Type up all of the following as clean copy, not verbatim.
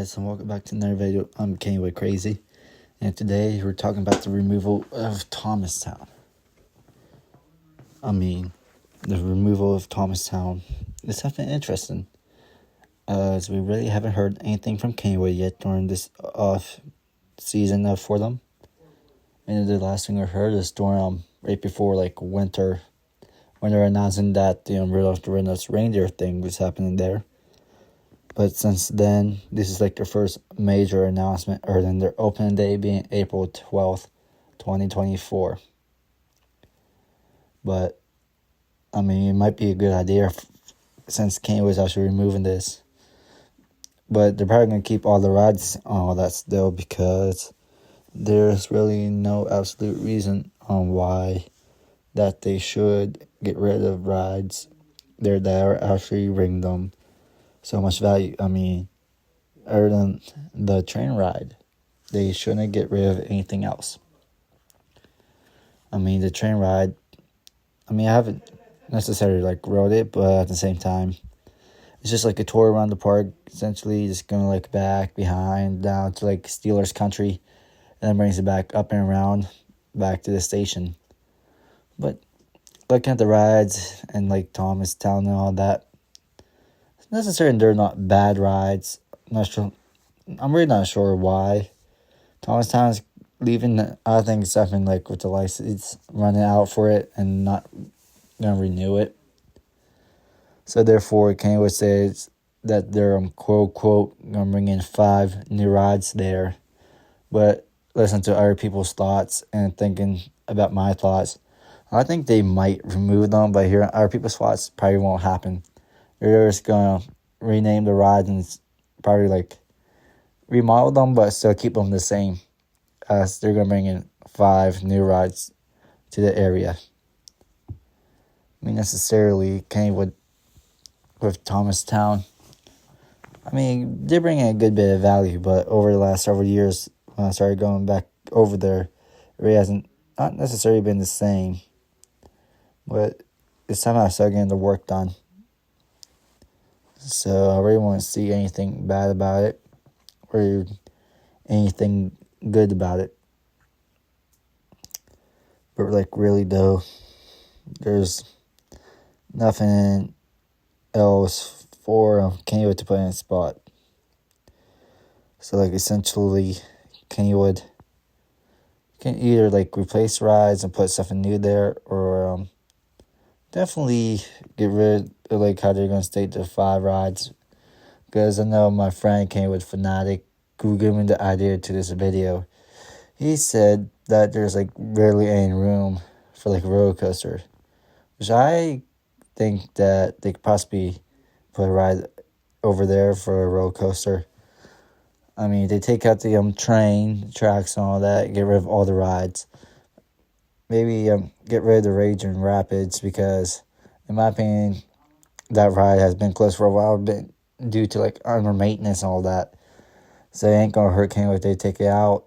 guys, and welcome back to another video. I'm Kennywood Crazy, and today we're talking about the removal of Thomastown. The removal of Thomastown is something interesting, as we really haven't heard anything from Kennywood yet during this off season for them. And the last thing I heard is during right before winter, when they're announcing that the Rudolph the Red-Nosed Reindeer thing was happening there. But since then, this is their first major announcement, other than their opening day being April 12th, 2024. But, it might be a good idea since Kane was actually removing this. But they're probably going to keep all the rides on all that still, because there's really no absolute reason on why that they should get rid of rides there that are actually bringing them so much value. Other than the train ride, they shouldn't get rid of anything else. The train ride, I haven't necessarily rode it, but at the same time, it's just a tour around the park, essentially just going back, behind, down to Steelers country, and then brings it back up and around, back to the station. But looking at the rides and Thomastown and all that, necessarily they're not bad rides. I'm really not sure why Thomastown is leaving. I think it's something with the license running out for it and not gonna renew it. So therefore, Kennywood says that they're quote gonna bring in 5 new rides there. But listen to other people's thoughts and thinking about my thoughts, I think they might remove them. But hearing other people's thoughts, probably won't happen. They're just gonna rename the rides and probably remodel them, but still keep them the same, as they're gonna bring in 5 new rides to the area. Necessarily Kennywood with Thomastown, they bring in a good bit of value, but over the last several years, when I started going back over there, it really hasn't not necessarily been the same. But it's time I started getting the work done. So I really want to see anything bad about it or anything good about it. But really though, there's nothing else for Kennywood to put in a spot. So essentially, Kennywood can either replace rides and put something new there, or definitely get rid of how they're going to state the 5 rides. Because I know my friend Kennywood Fanatic, who gave me the idea to this video, he said that there's barely any room for a roller coaster. Which I think that they could possibly put a ride over there for a roller coaster. They take out the train tracks and all that, get rid of all the rides. Maybe get rid of the Raging Rapids, because in my opinion, that ride has been closed for a while, due to under maintenance and all that. So it ain't gonna hurt Kennywood if they take it out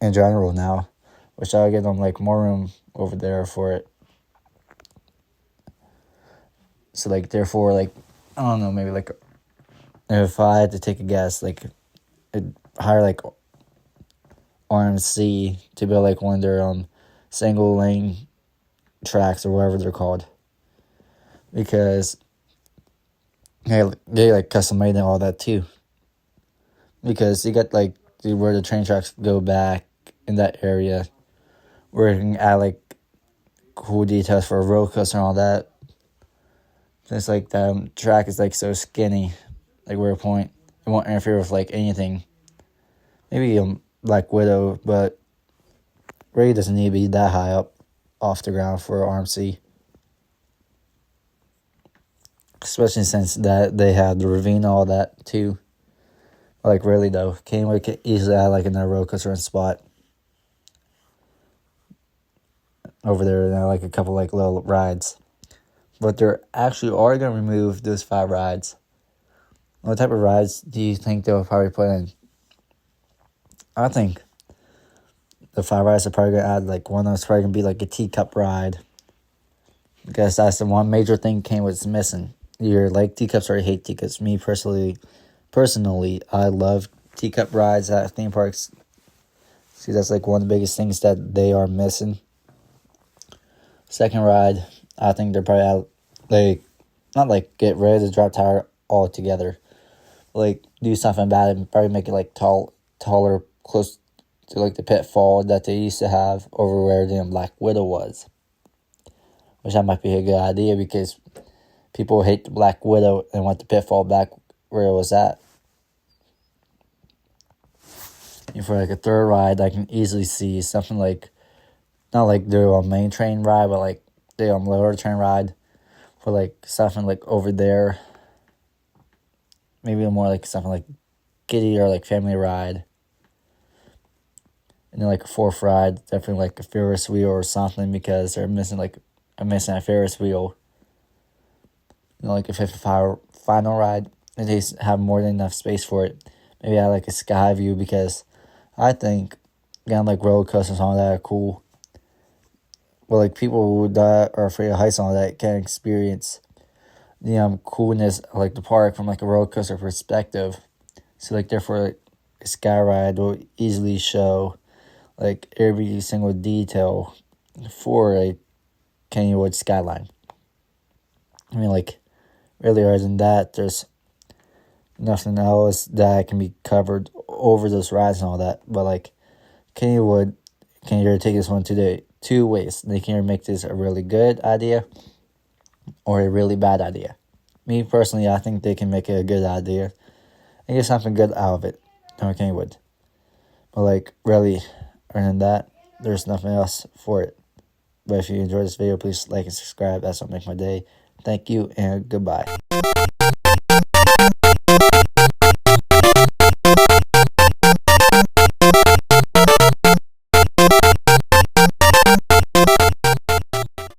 in general now, which I'll give them more room over there for it. So therefore, I don't know, maybe if I had to take a guess, I'd hire RMC to build one of their single lane tracks or whatever they're called, because they custom made and all that too, because you got where the train tracks go back in that area, where you can add cool details for a roller coaster and all that. Just the track is so skinny, where a point it won't interfere with anything. Maybe Black Widow, but really doesn't need to be that high up off the ground for RMC. Especially since that they have the ravine and all that too. Really though, Kennywood could easily add another roller coaster spot over there, and a couple little rides. But they're actually are going to remove those 5 rides. What type of rides do you think they'll probably put in? I think the 5 rides are probably going to add one of them's probably going to be a teacup ride. Because that's the one major thing Kennywood's missing. Either like teacups or I hate teacups. Me personally personally, I love teacup rides at theme parks. See, that's like one of the biggest things that they are missing. Second ride, I think they're probably out, like, not like get rid of the drop tower altogether. Like, do something about it and probably make it like taller, close to like the pitfall that they used to have over where the Black Widow was. Which that might be a good idea because people hate the Black Widow and want the pitfall back where it was at. And for like a third ride, I can easily see something like, not like the main train ride, but like the lower train ride, for like something like over there. Maybe more like something like kiddie or like family ride. And then like a fourth ride, definitely like a Ferris wheel or something, because they're missing a Ferris wheel. Like a fifth final ride, and they have more than enough space for it. Maybe I like a sky view, because I think again like roller coasters and all that are cool. But like people that are afraid of heights and all that can experience the coolness of like the park from like a roller coaster perspective. So like therefore like, a sky ride will easily show like every single detail for a Kennywood skyline. I mean, like, really, other than that, there's nothing else that can be covered over those rides and all that. But like Kennywood can either take this one to the two ways. They can either make this a really good idea or a really bad idea. Me personally, I think they can make it a good idea and get something good out of it. No, Kennywood. But like really, other than that, there's nothing else for it. But if you enjoyed this video, please like and subscribe. That's what makes my day. Thank you and goodbye.